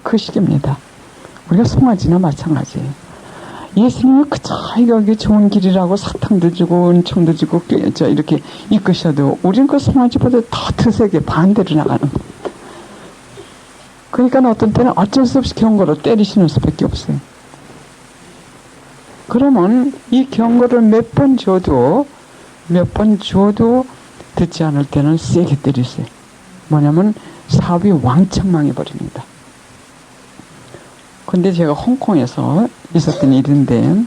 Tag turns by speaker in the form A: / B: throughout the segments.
A: 그 시기입니다. 우리가 송아지나 마찬가지예요. 예수님이 그저 여기 좋은 길이라고 사탕도 주고 은총도 주고 이렇게 이끄셔도 우리는 그 송아지보다 더 드세게 반대로 나가는 거예요. 그러니까 어떤 때는 어쩔 수 없이 경고로 때리시는 수밖에 없어요. 그러면 이 경고를 몇 번 줘도 듣지 않을 때는 세게 때리세요. 뭐냐면 사업이 왕창 망해버립니다. 근데 제가 홍콩에서 있었던 일인데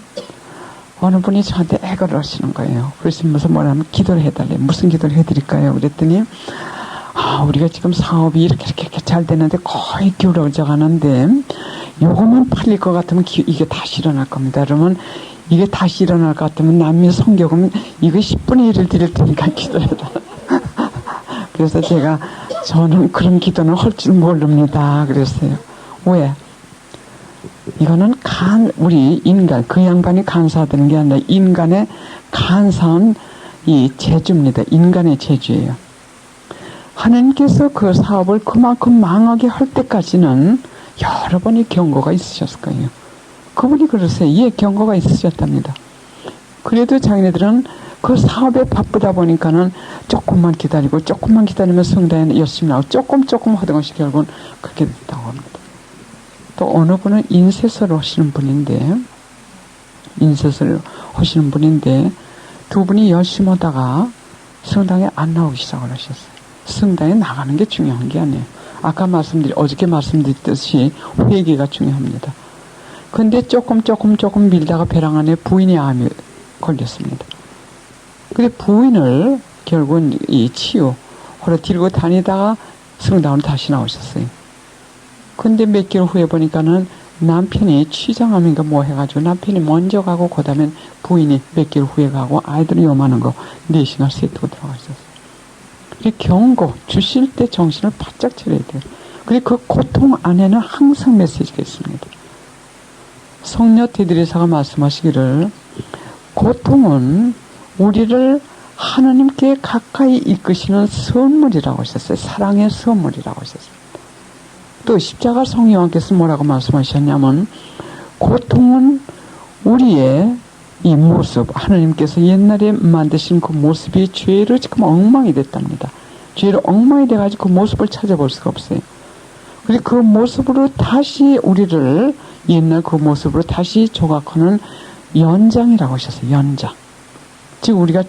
A: 어느 분이 저한테 애걸을 하시는 거예요. 그러시면서 뭐냐면 기도를 해달래요. 무슨 기도를 해드릴까요? 그랬더니 우리가 지금 사업이 이렇게 잘 되는데 거의 기울어져 가는데 요것만 팔릴 것 같으면 이게 다시 일어날 겁니다. 그러면 이게 다시 일어날 것 같으면 남미 성교금 이거 10분의 1을 드릴 테니까 기도해달라. 그래서 저는 그런 기도는 할 줄 모릅니다. 그랬어요. 왜? 이거는 우리 인간, 그 양반이 간사하다는 게 아니라 인간의 간사한 이 재주입니다. 인간의 재주예요. 하나님께서 그 사업을 그만큼 망하게 할 때까지는 여러 번의 경고가 있으셨을 거예요. 그분이 그러세요. 예, 경고가 있으셨답니다. 그래도 자기네들은 그 사업에 바쁘다 보니까는 조금만 기다리면 성당에 열심히 나오고 조금 하던 것이 결국은 그렇게 됐다고 합니다. 또 어느 분은 인쇄소를 하시는 분인데 두 분이 열심히 하다가 성당에 안 나오기 시작을 하셨어요. 성당에 나가는 게 중요한 게 아니에요. 어저께 말씀드렸듯이 회개가 중요합니다. 근데 조금 밀다가 벼랑 안에 부인의 암이 걸렸습니다. 근데 부인을 결국은 치유하러 들고 다니다가 성당으로 다시 나오셨어요. 근데 몇 개월 후에 보니까는 남편이 취장암인가 뭐 해가지고 남편이 먼저 가고 그 다음에 부인이 몇 개월 후에 가고 아이들이 요만한 거 4시간 세트고 들어가셨어요. 경고 주실 때 정신을 바짝 차려야 돼요. 그리고 그 고통 안에는 항상 메시지가 있습니다. 성녀 테드리사가 말씀하시기를 고통은 우리를 하나님께 가까이 이끄시는 선물이라고 하셨어요. 사랑의 선물이라고 하셨어요. 또 십자가 성령께서 뭐라고 말씀하셨냐면 고통은 우리의 이 모습, 하나님께서 옛날에 만드신 그 모습이 죄로 지금 엉망이 됐답니다. 죄로 엉망이 돼가지고 그 모습을 찾아볼 수가 없어요. 그리고 그 모습으로 다시 우리를 옛날 그 모습으로 다시 조각하는 연장이라고 하셨어요. 연장. 즉 우리가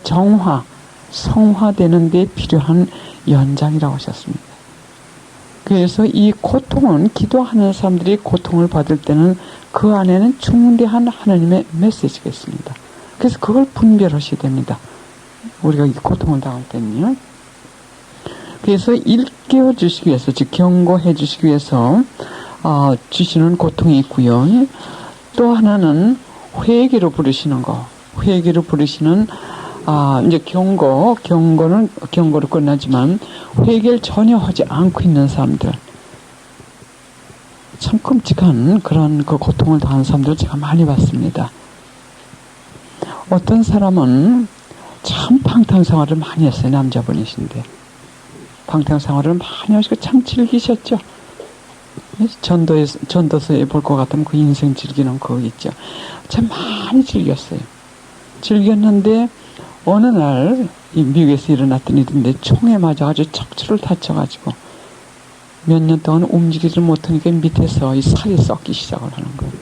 A: 성화되는 데 필요한 연장이라고 하셨습니다. 그래서 이 고통은 기도하는 사람들이 고통을 받을 때는 그 안에는 중대한 하나님의 메시지가 있습니다. 그래서 그걸 분별하셔야 됩니다. 우리가 이 고통을 당할 때는요. 그래서 일깨워 주시기 위해서, 즉 경고해 주시기 위해서 주시는 고통이 있고요. 또 하나는 회개로 부르시는 거. 회개로 부르시는 이제 경고로 끝나지만 회개를 전혀 하지 않고 있는 사람들, 참 끔찍한 그런 그 고통을 당한 사람들을 제가 많이 봤습니다. 어떤 사람은 참 방탕생활을 많이 했어요. 남자분이신데 방탕생활을 많이 하시고 참 즐기셨죠. 전도서에 볼 것 같으면 그 인생 즐기는 그거 있죠. 참 많이 즐겼는데 어느 날 이 미국에서 일어났던 일인데 총에 맞아가지고 척추를 다쳐가지고 몇 년 동안 움직이지를 못하니까 밑에서 이 살이 썩기 시작을 하는 거예요.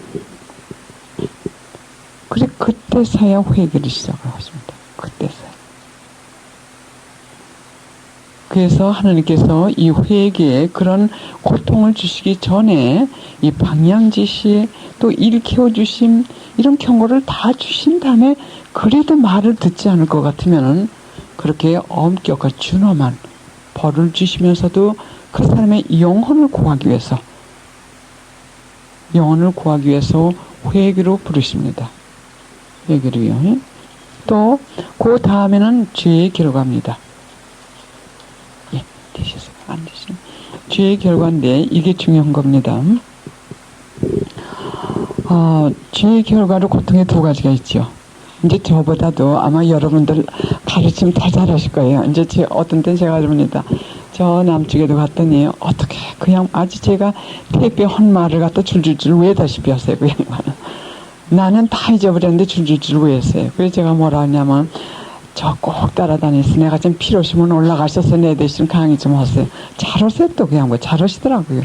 A: 그래 그때서야 회개를 시작을 하십니다. 그때서야. 그래서 하나님께서 이 회개에 그런 고통을 주시기 전에 이 방향지시 또 일깨워주심 이런 경고를 다 주신 다음에 그래도 말을 듣지 않을 것 같으면은 그렇게 엄격한 준엄한 벌을 주시면서도 그 사람의 영혼을 구하기 위해서 회개로 부르십니다. 회개로요. 또 그 다음에는 죄의 결과입니다. 예, 되셨어요? 안 되시나요? 죄의 결과인데 이게 중요한 겁니다. 죄의 결과로 고통의 두 가지가 있죠. 이제 저보다도 아마 여러분들 가르침 다 잘하실 거예요. 이제 어떤 때는 제가 그럽니다. 저 남쪽에도 갔더니 어떻게 그냥 아주 제가 택배 헌 말을 갖다 줄줄줄 외다시피 하세요. 그 양반은. 나는 다 잊어버렸는데 줄줄줄 외웠어요. 그래서 제가 뭐라 하냐면 저 꼭 따라다니서 내가 좀 필요하시면 올라가셔서 내 대신 강의 좀 하세요. 잘하세요. 또 그 양반 잘하시더라고요.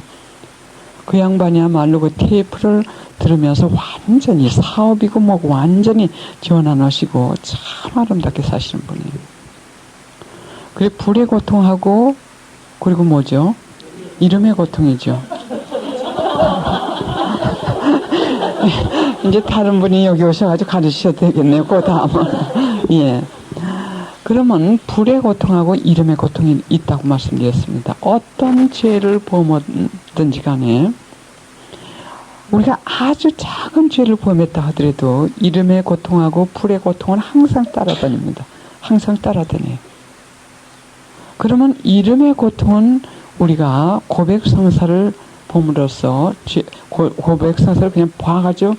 A: 그 양반이야말로 그 테이프를 들으면서 완전히 사업이고 뭐고 완전히 전환하시고 참 아름답게 사시는 분이에요. 그리고 불의 고통하고 그리고 뭐죠? 이름의 고통이죠. 이제 다른 분이 여기 오셔가지고 가르치셔도 되겠네요. 그 다음은. 예. 그러면 불의 고통하고 이름의 고통이 있다고 말씀드렸습니다. 어떤 죄를 범하든지 간에 우리가 아주 작은 죄를 범했다 하더라도 이름의 고통하고 불의 고통은 항상 따라다닙니다. 항상 따라다녀요. 그러면 이름의 고통은 우리가 고백성사를 봄으로써 고백성사를 그냥 봐가지고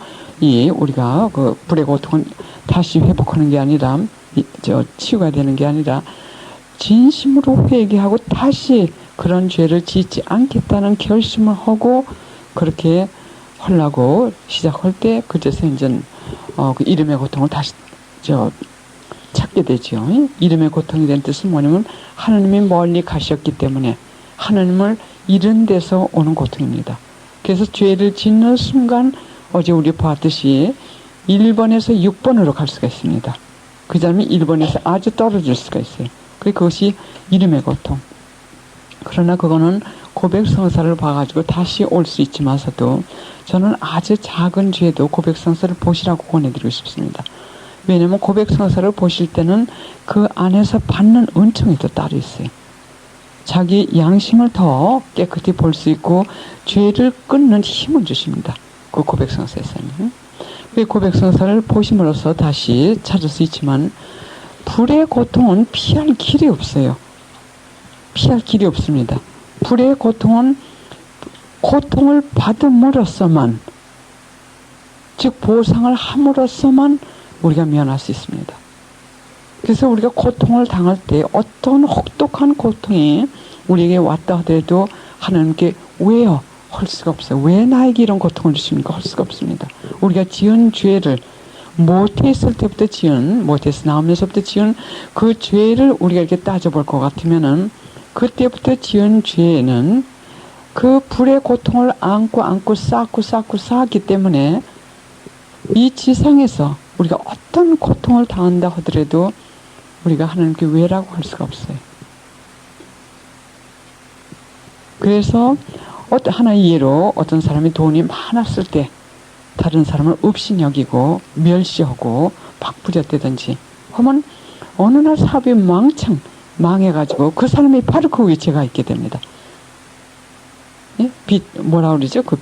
A: 우리가 그 불의 고통은 다시 회복하는 게 아니라 치유가 되는 게 아니라 진심으로 회개하고 다시 그런 죄를 짓지 않겠다는 결심을 하고 그렇게 하려고 시작할 때 그제서 이제 그 이름의 고통을 다시 찾게 되죠. 이름의 고통이 된 뜻은 뭐냐면 하나님이 멀리 가셨기 때문에 하나님을 잃은 데서 오는 고통입니다. 그래서 죄를 짓는 순간 어제 우리 봤듯이 1번에서 6번으로 갈 수가 있습니다. 그 사람이 1번에서 아주 떨어질 수가 있어요. 그것이 이름의 고통. 그러나 그거는 고백성사를 봐가지고 다시 올 수 있지만서도 저는 아주 작은 죄도 고백성사를 보시라고 권해드리고 싶습니다. 왜냐하면 고백성사를 보실 때는 그 안에서 받는 은총이 또 따로 있어요. 자기 양심을 더 깨끗이 볼 수 있고 죄를 끊는 힘을 주십니다. 그 고백성사에서는. 그 고백성사를 보심으로써 다시 찾을 수 있지만 불의 고통은 피할 길이 없어요. 피할 길이 없습니다. 불의 고통은 고통을 받음으로써만 즉 보상을 함으로써만 우리가 면할 수 있습니다. 그래서 우리가 고통을 당할 때 어떤 혹독한 고통이 우리에게 왔다 하더라도 하나님께 왜요? 할 수가 없어요. 왜 나에게 이런 고통을 주십니까? 할 수가 없습니다. 우리가 지은 죄를 못했을 때부터 못해서 나오면서부터 지은 그 죄를 우리가 이렇게 따져볼 것 같으면은 그때부터 지은 죄는 그 불의 고통을 안고 쌓았기 때문에 이 지상에서 우리가 어떤 고통을 당한다 하더라도 우리가 하나님께 왜라고 할 수가 없어요. 그래서 하나의 예로 어떤 사람이 돈이 많았을 때 다른 사람을 없이 여기고 멸시하고 박부렸다든지 하면 어느 날 사업이 망청 망해가지고 그 사람이 바로 그 위치가 있게 됩니다. 예? 뭐라 그러죠? 그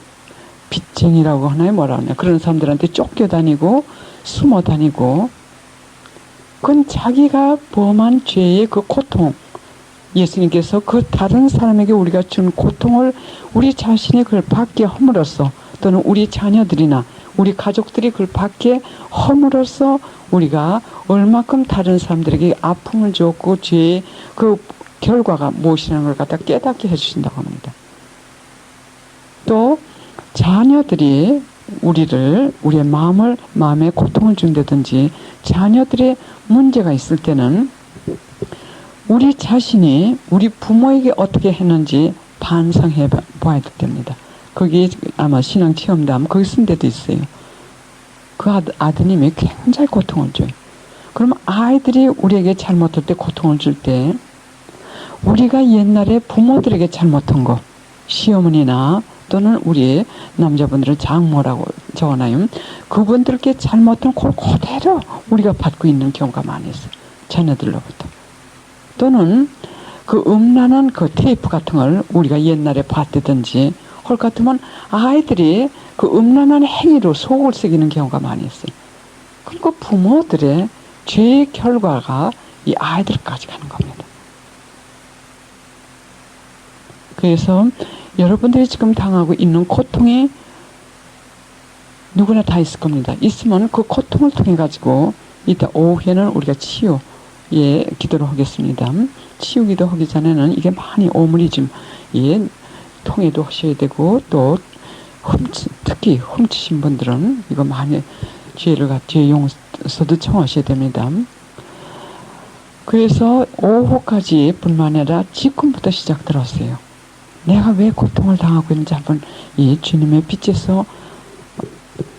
A: 빚쟁이라고 하나요? 뭐라 하냐? 그런 사람들한테 쫓겨다니고 숨어 다니고 그건 자기가 범한 죄의 그 고통 예수님께서 그 다른 사람에게 우리가 준 고통을 우리 자신이 그걸 받게 함으로써 또는 우리 자녀들이나 우리 가족들이 그걸 받게 함으로써 우리가 얼마큼 다른 사람들에게 아픔을 줬고 죄의 그 결과가 무엇이라는 걸 갖다 깨닫게 해주신다고 합니다. 또 자녀들이 우리의 마음에 고통을 준다든지 자녀들의 문제가 있을 때는 우리 자신이 우리 부모에게 어떻게 했는지 반성해 봐야 됩니다. 거기 아마 신앙 체험담 거기 쓴 데도 있어요. 그 아드님이 굉장히 고통을 줘요. 그러면 아이들이 우리에게 잘못할 때 고통을 줄 때 우리가 옛날에 부모들에게 잘못한 거 시어머니나 또는 우리 남자분들은 장모라고 적어놔요. 그분들께 잘못한 걸 그대로 우리가 받고 있는 경우가 많이 있어요. 자녀들로부터. 또는 그 음란한 그 테이프 같은 걸 우리가 옛날에 봤다든지 헐 같으면 아이들이 그 음란한 행위로 속을 새기는 경우가 많이 있어요. 그리고 부모들의 죄의 결과가 이 아이들까지 가는 겁니다. 그래서 여러분들이 지금 당하고 있는 고통이 누구나 다 있을 겁니다. 있으면 그 고통을 통해 가지고 이따 오후에는 우리가 치유 예, 기도를 하겠습니다. 치우기도 하기 전에는 이게 많이 오물이 좀, 예, 통에도 하셔야 되고, 또, 특히 훔치신 분들은 이거 많이 죄 용서도 청하셔야 됩니다. 그래서 오후까지 뿐만 아니라 지금부터 시작들었어요. 내가 왜 고통을 당하고 있는지 한번 이 주님의 빛에서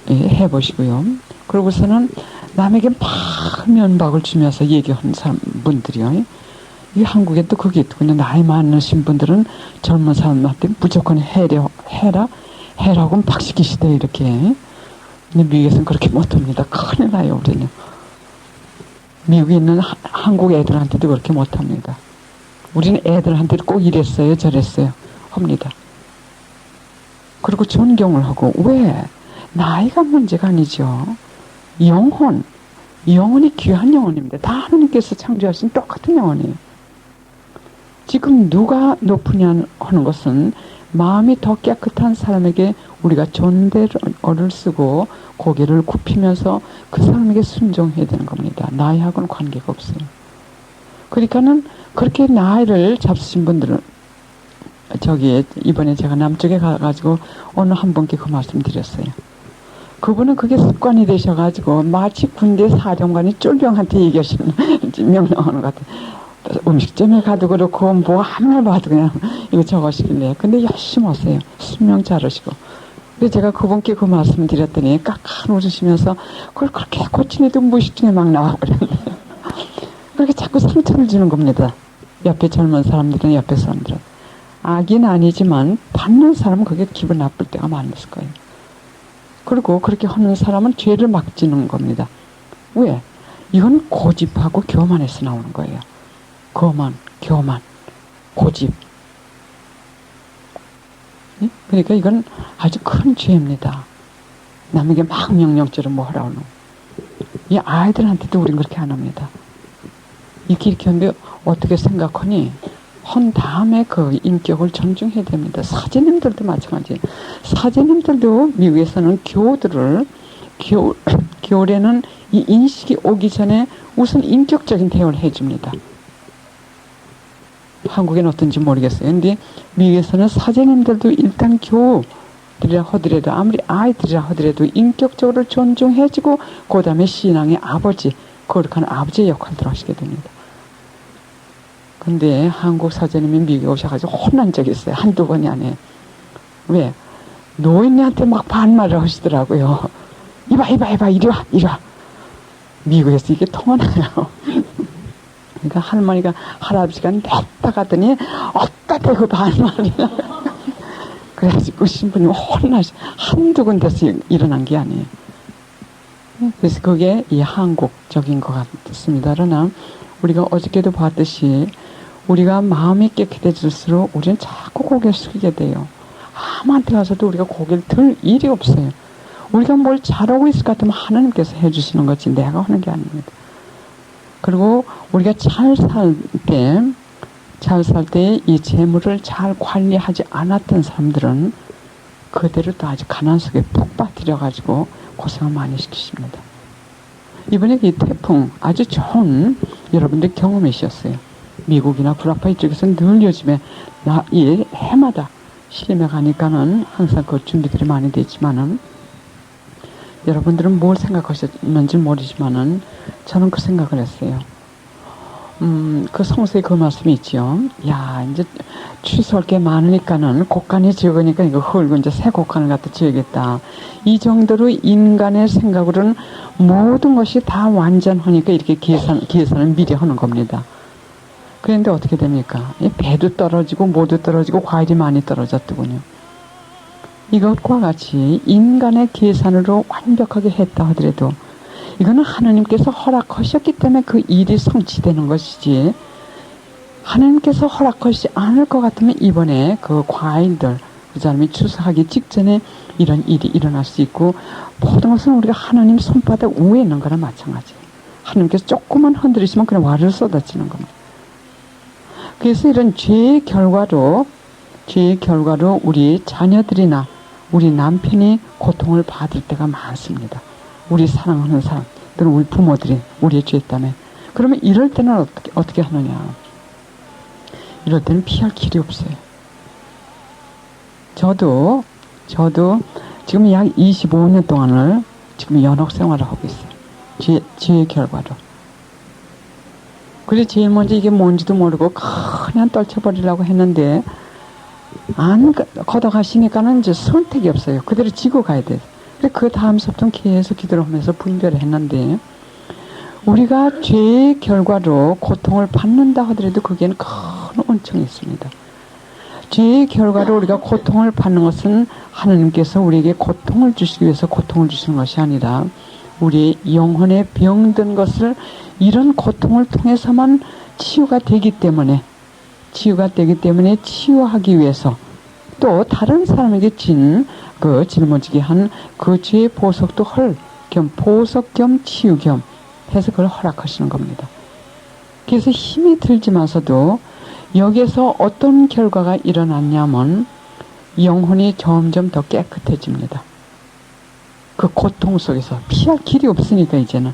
A: 해보시고요. 그러고서는 남에게 막 면박을 주면서 얘기하는 분들이요. 이 한국에도 그게 있거든요. 나이 많으신 분들은 젊은 사람한테 무조건 해라고 막 시키시대, 이렇게. 근데 미국에서는 그렇게 못합니다. 큰일 나요, 우리는. 미국에 있는 한국 애들한테도 그렇게 못합니다. 우리는 애들한테도 꼭 이랬어요, 저랬어요 합니다. 그리고 존경을 하고. 왜? 나이가 문제가 아니죠. 영혼이 귀한 영혼입니다. 다 하나님께서 창조하신 똑같은 영혼이에요. 지금 누가 높으냐 하는 것은 마음이 더 깨끗한 사람에게 우리가 존대어를 쓰고 고개를 굽히면서 그 사람에게 순종해야 되는 겁니다. 나이하고는 관계가 없어요. 그러니까는 그렇게 나이를 잡수신 분들은 이번에 제가 남쪽에 가가지고 어느 한 분께 그 말씀 드렸어요. 그분은 그게 습관이 되셔가지고 마치 군대 사령관이 쫄병한테 얘기하시는 명령하는 것 같아요. 음식점에 가도 그렇고 뭐 아무나 봐도 그냥 이거 적으시길래. 근데 열심히 하세요. 수명 잘하시고. 그래서 제가 그분께 그 말씀 드렸더니 깍깍 웃으시면서 그걸 그렇게 고치는 애도 무의식 중에 막 나와버렸네요. 그렇게 자꾸 상처를 주는 겁니다. 옆에 젊은 사람들은 옆에 사람들은. 악인 아니지만 받는 사람은 그게 기분 나쁠 때가 많았을 거예요. 그리고 그렇게 하는 사람은 죄를 막 지는 겁니다. 왜? 이건 고집하고 교만에서 나오는 거예요. 교만, 고집. 그러니까 이건 아주 큰 죄입니다. 남에게 막 명령처럼 뭐 하라고 하는. 이 아이들한테도 우린 그렇게 안 합니다. 이렇게 하는데 어떻게 생각하니? 한 다음에 그 인격을 존중해야 됩니다. 사제님들도 마찬가지예요. 사제님들도 미국에서는 겨울에는 이 인식이 오기 전에 우선 인격적인 대우를 해줍니다. 한국에는 어떤지 모르겠어요. 근데 미국에서는 사제님들도 일단 교우들이라 하더라도 아무리 아이들이라 하더라도 인격적으로 존중해주고 그 다음에 신앙의 아버지, 거룩한 아버지의 역할을 하시게 됩니다. 근데 한국 사제님이 미국에 오셔가지고 혼난 적이 있어요. 한두 번이 아니에요. 왜? 노인네한테 막 반말을 하시더라고요. 이봐, 이리 와. 미국에서 이게 통하나요? 그러니까 할아버지가 냈다 가더니 없다 대고 반말이야. 그래가지고 신부님 한두 군데서 일어난 게 아니에요. 그래서 그게 이 한국적인 것 같습니다. 그러나 우리가 어저께도 봤듯이 우리가 마음이 깨끗해질수록 우리는 자꾸 고개를 숙이게 돼요. 아무한테 가서도 우리가 고개를 들 일이 없어요. 우리가 뭘 잘하고 있을 것 같으면 하나님께서 해주시는 거지 내가 하는 게 아닙니다. 그리고 우리가 잘 살 때 이 재물을 잘 관리하지 않았던 사람들은 그대로 또 아주 가난 속에 푹 빠뜨려가지고 고생을 많이 시키십니다. 이번에 이 태풍 아주 좋은 여러분들 경험이셨어요. 미국이나 구라파 이쪽에서는 늘 요즘에 이 해마다 시림에 가니까는 항상 그 준비들이 많이 되지만은 여러분들은 뭘 생각하셨는지 모르지만은 저는 그 생각을 했어요. 그 성서에 그 말씀이 있죠. 야, 이제 취소할 게 많으니까는 곡간이 적으니까 이거 헐고 이제 새 곡간을 갖다 지어야겠다. 이 정도로 인간의 생각으로는 모든 것이 다 완전하니까 이렇게 계산을 미리 하는 겁니다. 그런데 어떻게 됩니까? 배도 떨어지고 모두 떨어지고 과일이 많이 떨어졌더군요. 이것과 같이 인간의 계산으로 완벽하게 했다 하더라도 이거는 하나님께서 허락하셨기 때문에 그 일이 성취되는 것이지 하나님께서 허락하시지 않을 것 같으면 이번에 그 과일들 그 사람이 추수하기 직전에 이런 일이 일어날 수 있고 모든 것은 우리가 하나님 손바닥 위에 있는 거랑 마찬가지예요. 하나님께서 조금만 흔들리시면 그냥 와르르 쏟아지는 겁니다. 그래서 이런 죄의 결과로 우리 자녀들이나 우리 남편이 고통을 받을 때가 많습니다. 우리 사랑하는 사람 또는 우리 부모들이 우리의 죄 때문에 그러면 이럴 때는 어떻게 하느냐. 이럴 때는 피할 길이 없어요. 저도 지금 약 25년 동안을 지금 연옥 생활을 하고 있어요. 지혜 결과로. 그래서 제일 먼저 이게 뭔지도 모르고 그냥 떨쳐버리려고 했는데 안 걷어가시니까는 이제 선택이 없어요. 그대로 지고 가야 돼요. 그 다음부터는 계속 기도를 하면서 분별을 했는데 우리가 죄의 결과로 고통을 받는다 하더라도 거기에는 큰 은총이 있습니다. 죄의 결과로 우리가 고통을 받는 것은 하나님께서 우리에게 고통을 주시기 위해서 고통을 주시는 것이 아니라 우리의 영혼에 병든 것을 이런 고통을 통해서만 치유가 되기 때문에 치유하기 위해서 또 다른 사람에게 짊어지게 한 그 죄의 보석도 보석 겸 치유 겸 해서 그걸 허락하시는 겁니다. 그래서 힘이 들지만서도 여기에서 어떤 결과가 일어났냐면 영혼이 점점 더 깨끗해집니다. 그 고통 속에서 피할 길이 없으니까 이제는.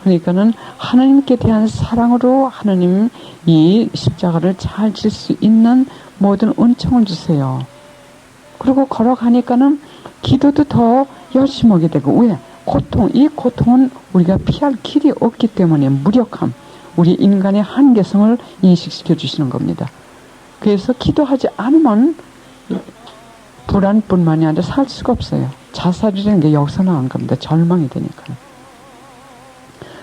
A: 그러니까는 하나님께 대한 사랑으로 하나님 이 십자가를 잘 질 수 있는 모든 은총을 주세요. 그리고 걸어가니까는 기도도 더 열심히 하게 되고 왜? 이 고통은 우리가 피할 길이 없기 때문에 무력함, 우리 인간의 한계성을 인식시켜 주시는 겁니다. 그래서 기도하지 않으면 불안뿐만이 아니라 살 수가 없어요. 자살이라는 게 여기서 나온 겁니다. 절망이 되니까.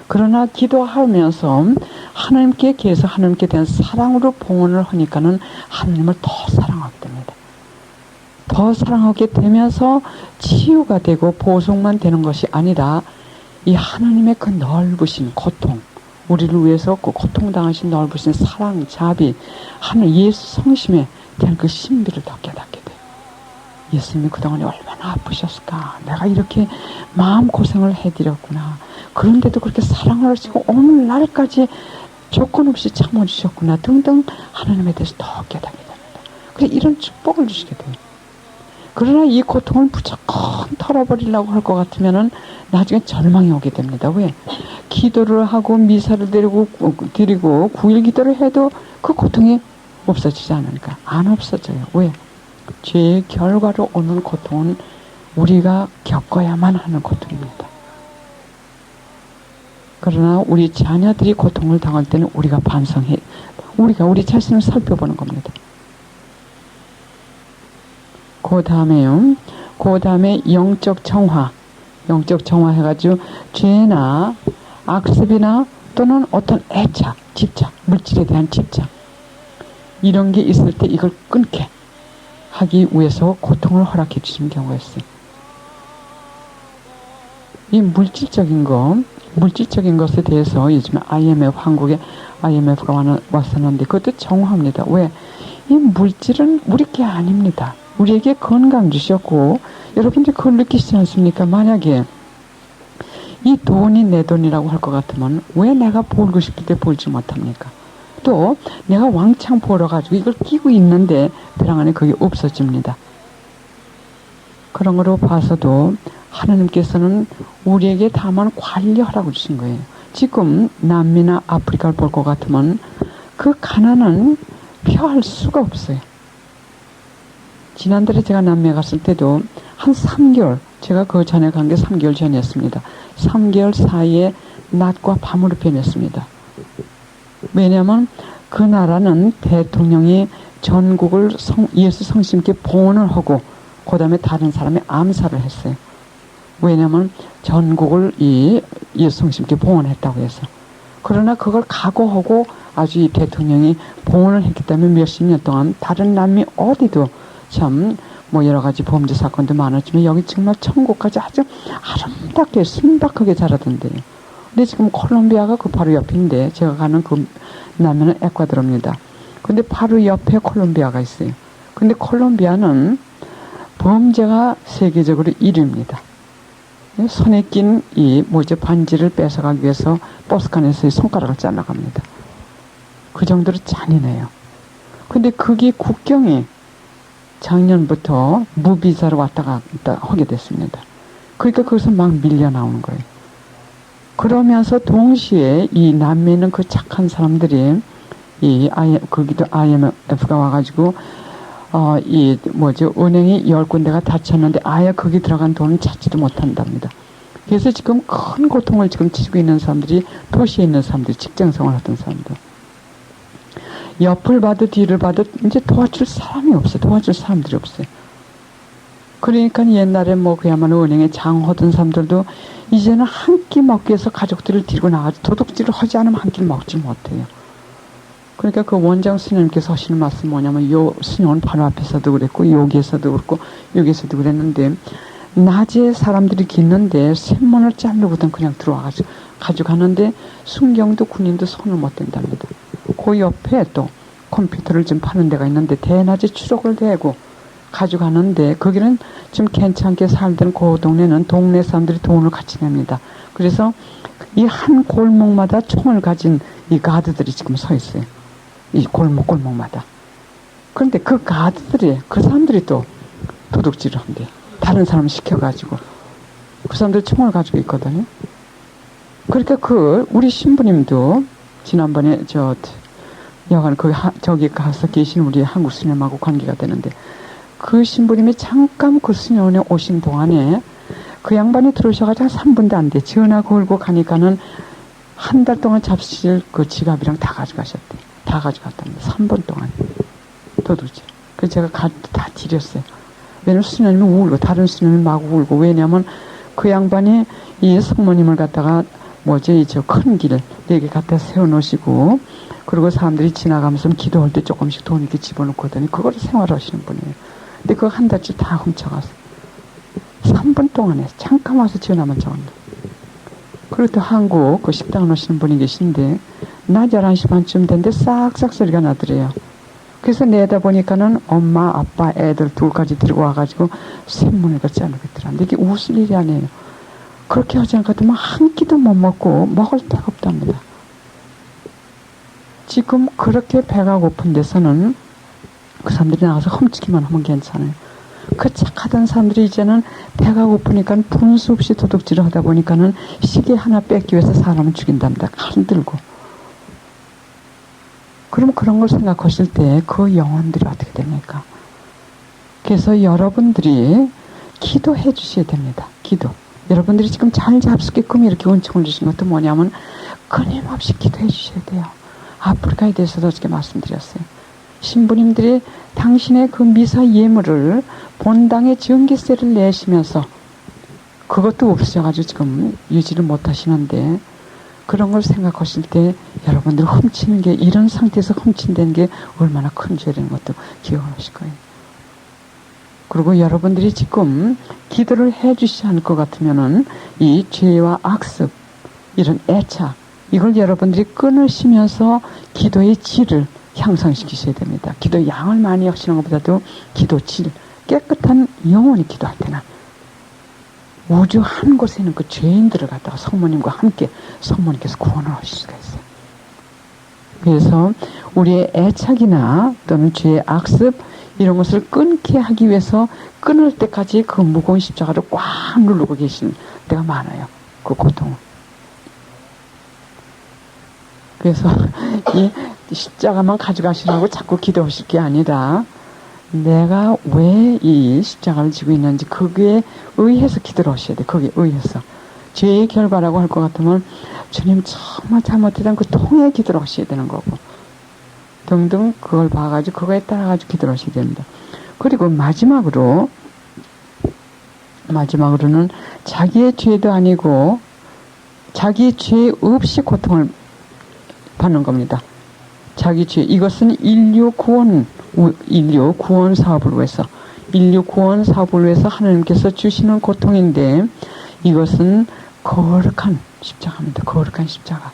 A: 그러나 기도하면서 하나님께 대한 사랑으로 봉헌을 하니까는 하나님을 더 사랑하게 됩니다. 더 사랑하게 되면서 치유가 되고 보석만 되는 것이 아니라 이 하나님의 그 넓으신 고통, 우리를 위해서 그 고통당하신 넓으신 사랑, 자비, 하나님 예수 성심에 대한 그 신비를 더 깨닫게 돼요. 예수님이 그동안에 얼마나 아프셨을까. 내가 이렇게 마음고생을 해드렸구나. 그런데도 그렇게 사랑을 하시고 오늘날까지 조건 없이 참아주셨구나 등등 하나님에 대해서 더 깨닫게 됩니다. 그래서 이런 축복을 주시게 돼요. 그러나 이 고통을 무조건 털어버리려고 할 것 같으면은 나중에 절망이 오게 됩니다. 왜? 기도를 하고 미사를 드리고 9일 기도를 해도 그 고통이 없어지지 않으니까. 안 없어져요. 왜? 죄의 결과로 오는 고통은 우리가 겪어야만 하는 고통입니다. 그러나 우리 자녀들이 고통을 당할 때는 우리가 우리 자신을 살펴보는 겁니다. 그 다음에 영적 정화 해가지고 죄나 악습이나 또는 어떤 애착, 집착, 물질에 대한 집착 이런 게 있을 때 이걸 끊게 하기 위해서 고통을 허락해 주시는 경우가 있어요. 이 물질적인 것에 대해서 요즘에 한국에 IMF가 왔었는데 그것도 정화합니다. 왜? 이 물질은 우리 게 아닙니다. 우리에게 건강 주셨고 여러분들 그걸 느끼시지 않습니까? 만약에 이 돈이 내 돈이라고 할 것 같으면 왜 내가 벌고 싶을 때 벌지 못합니까? 또 내가 왕창 벌어가지고 이걸 끼고 있는데 배랑 안에 그게 없어집니다. 그런 거로 봐서도 하나님께서는 우리에게 다만 관리하라고 주신 거예요. 지금 남미나 아프리카를 볼 것 같으면 그 가난은 표할 수가 없어요. 지난달에 제가 남미에 갔을 때도 한 3개월, 제가 그 전에 간 게 3개월 전이었습니다. 3개월 사이에 낮과 밤으로 변했습니다. 왜냐하면 그 나라는 대통령이 전국을 예수 성심께 봉헌을 하고 그 다음에 다른 사람의 암살을 했어요. 왜냐하면 전국을 이 예수 성심께 봉헌했다고 해서. 그러나 그걸 각오하고 아주 이 대통령이 봉헌을 했기 때문에 몇십 년 동안 다른 남미 어디도 참 여러 가지 범죄 사건도 많았지만 여기 정말 천국까지 아주 아름답게 순박하게 자라던데요. 근데 지금 콜롬비아가 그 바로 옆인데 제가 가는 그 남미는 에콰도르입니다. 근데 바로 옆에 콜롬비아가 있어요. 근데 콜롬비아는 범죄가 세계적으로 1위입니다. 손에 낀 반지를 뺏어가기 위해서 버스칸에서 손가락을 잘라갑니다. 그 정도로 잔인해요. 근데 그게 국경이 작년부터 무비자로 왔다 갔다 하게 됐습니다. 그러니까 거기서 막 밀려 나오는 거예요. 그러면서 동시에 이 남미에 있는 그 착한 사람들이 거기도 IMF가 와가지고 은행이 10군데가 닫혔는데 아예 거기 들어간 돈은 찾지도 못한답니다. 그래서 지금 큰 고통을 지금 치고 있는 사람들이 도시에 있는 사람들이 직장 생활하던 사람들. 옆을 봐도 뒤를 봐도 이제 도와줄 사람이 없어요. 도와줄 사람들이 없어요. 그러니까 옛날에 그야말로 은행에 장하던 사람들도 이제는 한 끼 먹기 위해서 가족들을 데리고 나가서 도둑질을 하지 않으면 한 끼를 먹지 못해요. 그러니까 그 원장 스님께서 하시는 말씀이 뭐냐면 요 스님은 바로 앞에서도 그랬고 여기에서도 그렇고 여기에서도 그랬는데 낮에 사람들이 깃는데 샘문을 자르고든 그냥 들어와가지고 가져가는데 순경도 군인도 손을 못 댄답니다. 그 옆에 또 컴퓨터를 좀 파는 데가 있는데 대낮에 추적을 대고 가져가는데 거기는 좀 괜찮게 살던 그 동네는 동네 사람들이 돈을 같이 냅니다. 그래서 이 한 골목마다 총을 가진 이 가드들이 지금 서 있어요. 이 골목마다. 그런데 그 가드들이 그 사람들이 또 도둑질을 한대요. 다른 사람 시켜가지고 그 사람들 총을 가지고 있거든요. 그러니까 우리 신부님도 지난번에 여간 저기 가서 계신 우리 한국 스님하고 관계가 되는데 그 신부님이 잠깐 그 스님원에 오신 동안에 그 양반이 들어오셔가지고 한 3분도 안 돼. 전화 걸고 가니까는 한 달 동안 잡수실 그 지갑이랑 다 가져가셨대. 다 가져갔답니다. 3분 동안. 도둑질. 그래서 제가 다 드렸어요. 왜냐면 스님이 울고 다른 스님이 막 울고 왜냐면 그 양반이 이 성모님을 갖다가 저 큰 길 여기 갖다 세워놓으시고 그리고 사람들이 지나가면서 기도할 때 조금씩 돈 이렇게 집어넣거든요. 그거를 생활하시는 분이에요. 근데 그거 한 달치 다 훔쳐가서 3분 동안에 잠깐 와서 전화만 적었는데 그리고 또 한국 그 식당 오시는 분이 계신데 낮 11시 반쯤 됐는데 싹싹 소리가 나더래요. 그래서 내다 보니까는 엄마, 아빠, 애들 둘까지 데리고 와가지고 샘문을 갖지 않고 있더라는데 이게 웃을 일이 아니에요. 그렇게 하지 않고도 한 끼도 못 먹고 먹을 데가 없답니다. 지금 그렇게 배가 고픈 데서는 그 사람들이 나가서 훔치기만 하면 괜찮아요. 그 착하던 사람들이 이제는 배가 고프니까 분수 없이 도둑질을 하다 보니까는 시계 하나 뺏기 위해서 사람을 죽인답니다. 칼 들고. 그럼 그런 걸 생각하실 때 그 영혼들이 어떻게 됩니까? 그래서 여러분들이 기도해 주셔야 됩니다. 기도. 여러분들이 지금 잘 잡수게끔 이렇게 은총을 주신 것도 뭐냐면 끊임없이 기도해 주셔야 돼요. 아프리카에 대해서도 어저께 말씀드렸어요. 신부님들이 당신의 그 미사 예물을 본당에 전기세를 내시면서 그것도 없어져가지고 지금 유지를 못 하시는데 그런 걸 생각하실 때 여러분들 훔치는 게 이런 상태에서 훔친다는 게 얼마나 큰 죄라는 것도 기억하실 거예요. 그리고 여러분들이 지금 기도를 해 주시지 않을 것 같으면은 이 죄와 악습, 이런 애착, 이걸 여러분들이 끊으시면서 기도의 질을 향상시키셔야 됩니다. 기도의 양을 많이 하시는 것보다도 기도 질, 깨끗한 영혼이 기도할 때는 우주 한 곳에 있는 그 죄인들을 갖다가 성모님과 함께 성모님께서 구원을 하실 수가 있어요. 그래서 우리의 애착이나 또는 죄의 악습 이런 것을 끊게 하기 위해서 끊을 때까지 그 무거운 십자가를 꽉 누르고 계신 때가 많아요. 그 고통을. 그래서 이 십자가만 가져가시라고 자꾸 기도하실 게 아니라 내가 왜 이 십자가를 지고 있는지 거기에 의해서 기도를 하셔야 돼. 거기에 의해서. 죄의 결과라고 할 것 같으면 주님 정말 잘못했던 그 통의 기도를 하셔야 되는 거고 등등 그걸 봐가지고 그거에 따라가지고 기도를 하셔야 됩니다. 그리고 마지막으로는 자기의 죄도 아니고 자기의 죄 없이 고통을 받는 겁니다. 자기 죄, 이것은 인류 구원 사업을 위해서 하나님께서 주시는 고통인데 이것은 거룩한 십자가입니다. 거룩한 십자가.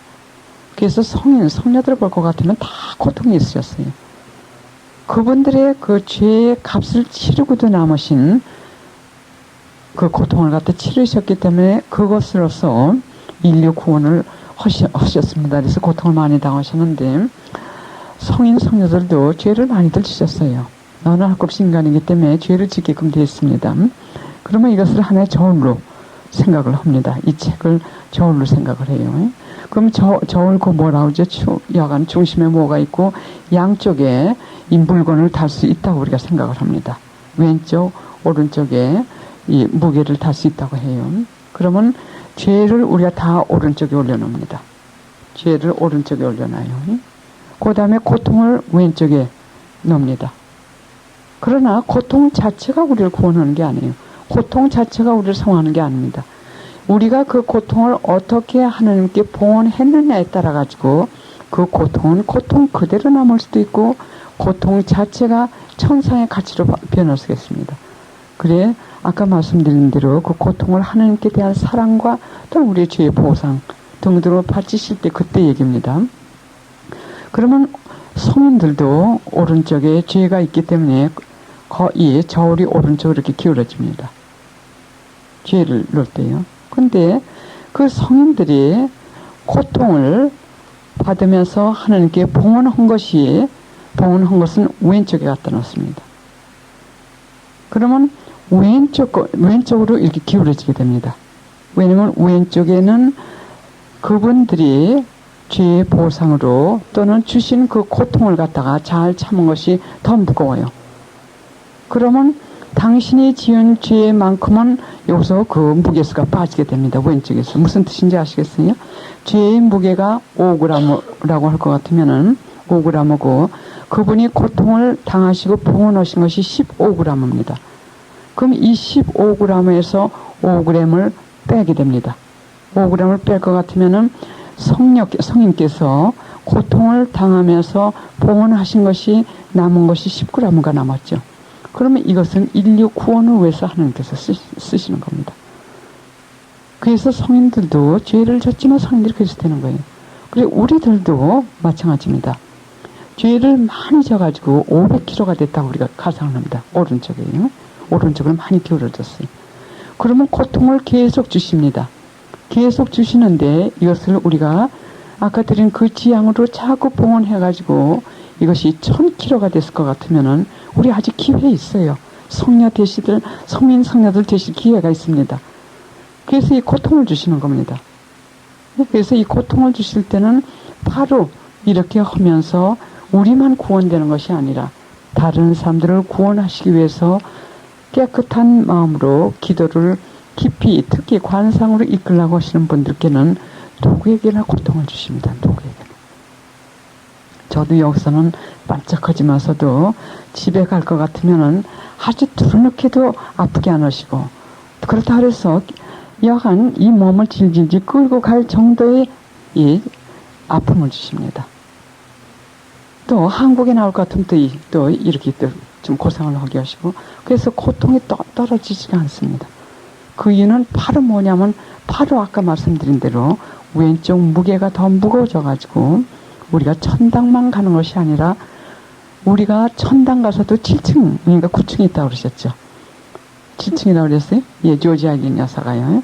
A: 그래서 성녀들을 볼 것 같으면 다 고통이 있으셨어요. 그분들의 그 죄의 값을 치르고도 남으신 그 고통을 갖다 치르셨기 때문에 그것으로서 인류 구원을 하셨습니다. 그래서 고통을 많이 당하셨는데 성인 성녀들도 죄를 많이들 지셨어요. 어느 할 것 없이 인간이기 때문에 죄를 짓게끔 되었습니다. 그러면 이것을 하나의 저울로 생각을 합니다. 이 책을 저울로 생각을 해요. 그럼 저울 그 뭐라고 하죠? 여간 중심에 뭐가 있고 양쪽에 이 물건을 달 수 있다고 우리가 생각을 합니다. 왼쪽, 오른쪽에 이 무게를 달 수 있다고 해요. 그러면 죄를 우리가 다 오른쪽에 올려놓습니다. 죄를 오른쪽에 올려놔요. 그 다음에 고통을 왼쪽에 놓습니다. 그러나 고통 자체가 우리를 구원하는 게 아니에요. 고통 자체가 우리를 성하는 게 아닙니다. 우리가 그 고통을 어떻게 하나님께 봉헌했느냐에 따라 가지고 그 고통은 고통 그대로 남을 수도 있고 고통 자체가 천상의 가치로 변화되겠습니다. 그래 아까 말씀드린 대로 그 고통을 하나님께 대한 사랑과 또 우리의 죄의 보상 등등으로 바치실 때 그때 얘기입니다. 그러면 성인들도 오른쪽에 죄가 있기 때문에 이 저울이 오른쪽으로 이렇게 기울어집니다. 죄를 넣을 때요. 근데 그 성인들이 고통을 받으면서 하나님께 봉헌한 것은 왼쪽에 갖다 놓습니다. 그러면 왼쪽으로 이렇게 기울어지게 됩니다. 왜냐면 왼쪽에는 그분들이 죄의 보상으로 또는 주신 그 고통을 갖다가 잘 참은 것이 더 무거워요. 그러면 당신이 지은 죄만큼은 여기서 그 무게수가 빠지게 됩니다. 왼쪽에서. 무슨 뜻인지 아시겠어요? 죄의 무게가 5g라고 할 것 같으면은 5g이고 그분이 고통을 당하시고 봉헌하신 것이 15g입니다. 그럼 이 15g에서 5g을 빼게 됩니다. 5g을 뺄 것 같으면은 성인께서 고통을 당하면서 봉헌하신 것이 남은 것이 10g가 남았죠. 그러면 이것은 인류 구원을 위해서 하나님께서 쓰시는 겁니다. 그래서 성인들도 죄를 졌지만 성인들이 그래서 되는 거예요. 그리고 우리들도 마찬가지입니다. 죄를 많이 져가지고 500kg가 됐다고 우리가 가상을 합니다. 오른쪽에요. 오른쪽으로 많이 기울어졌어요. 그러면 고통을 계속 주십니다. 계속 주시는데 이것을 우리가 아까 드린 그 지향으로 자꾸 봉헌해가지고 이것이 1000kg가 됐을 것 같으면은 우리 아직 기회 있어요. 성녀 되시들, 성민 성녀들 되실 기회가 있습니다. 그래서 이 고통을 주시는 겁니다. 그래서 이 고통을 주실 때는 바로 이렇게 하면서 우리만 구원되는 것이 아니라 다른 사람들을 구원하시기 위해서 깨끗한 마음으로 기도를 깊이 특히 관상으로 이끌라고 하시는 분들께는 누구에게나 고통을 주십니다. 누구에게나. 저도 여기서는 반짝하지만서도 집에 갈 것 같으면은 아주 두루놓게도 아프게 안 하시고 그렇다 그래서 여간 이 몸을 질질질 끌고 갈 정도의 이 아픔을 주십니다. 또 한국에 나올 것 같으면 또 이렇게 또 좀 고생을 하게 하시고 그래서 고통이 떨어지지가 않습니다. 그 이유는 바로 뭐냐면 바로 아까 말씀드린 대로 왼쪽 무게가 더 무거워져 가지고 우리가 천당만 가는 것이 아니라 우리가 천당 가서도 7층 그러니까 9층이 있다고 그러셨죠. 7층이라고 그랬어요? 예, 조지 아일린 여사가요.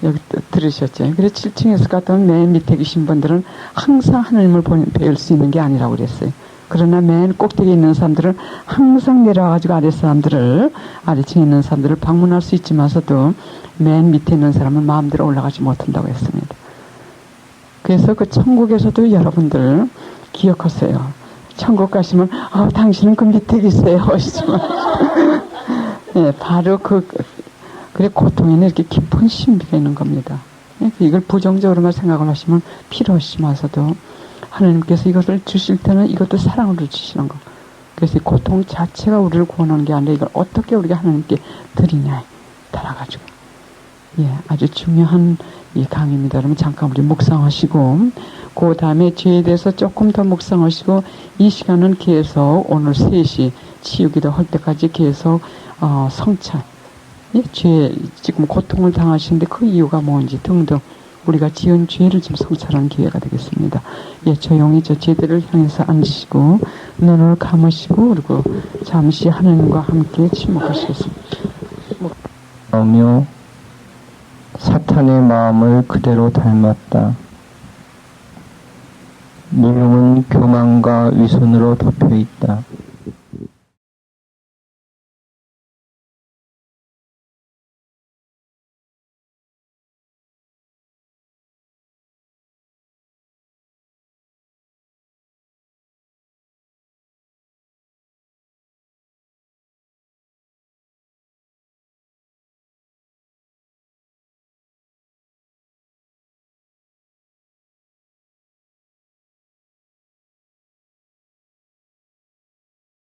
A: 여기 들으셨죠. 그래서 7층에서 갔던 맨 밑에 계신 분들은 항상 하나님을 배울 수 있는 게 아니라고 그랬어요. 그러나 맨 꼭대기에 있는 사람들은 항상 내려와가지고 아래층에 있는 사람들을 방문할 수 있지만서도 맨 밑에 있는 사람은 마음대로 올라가지 못한다고 했습니다. 그래서 그 천국에서도 여러분들 기억하세요. 천국 가시면 당신은 그 밑에 계세요 하시지만 네, 바로 그래 고통에는 이렇게 깊은 신비가 있는 겁니다. 이걸 부정적으로만 생각을 하시면 필요 없이면서도 하나님께서 이것을 주실 때는 이것도 사랑으로 주시는 거. 그래서 이 고통 자체가 우리를 구원하는 게 아니라 이걸 어떻게 우리가 하나님께 드리냐에 따라가지고 아주 중요한 이 강의입니다. 여러분 잠깐 우리 묵상하시고 그 다음에 죄에 대해서 조금 더 묵상하시고 이 시간은 계속 오늘 3시 치유기도 할 때까지 계속 성찰 죄 지금 고통을 당하시는데 그 이유가 뭔지 등등 우리가 지은 죄를 좀 성찰하는 기회가 되겠습니다. 조용히 저 죄들을 향해서 앉으시고 눈을 감으시고 그리고 잠시 하나님과 함께 침묵하시겠습니다.
B: 사탄의 마음을 그대로 닮았다. 무용은 교만과 위선으로 덮여 있다.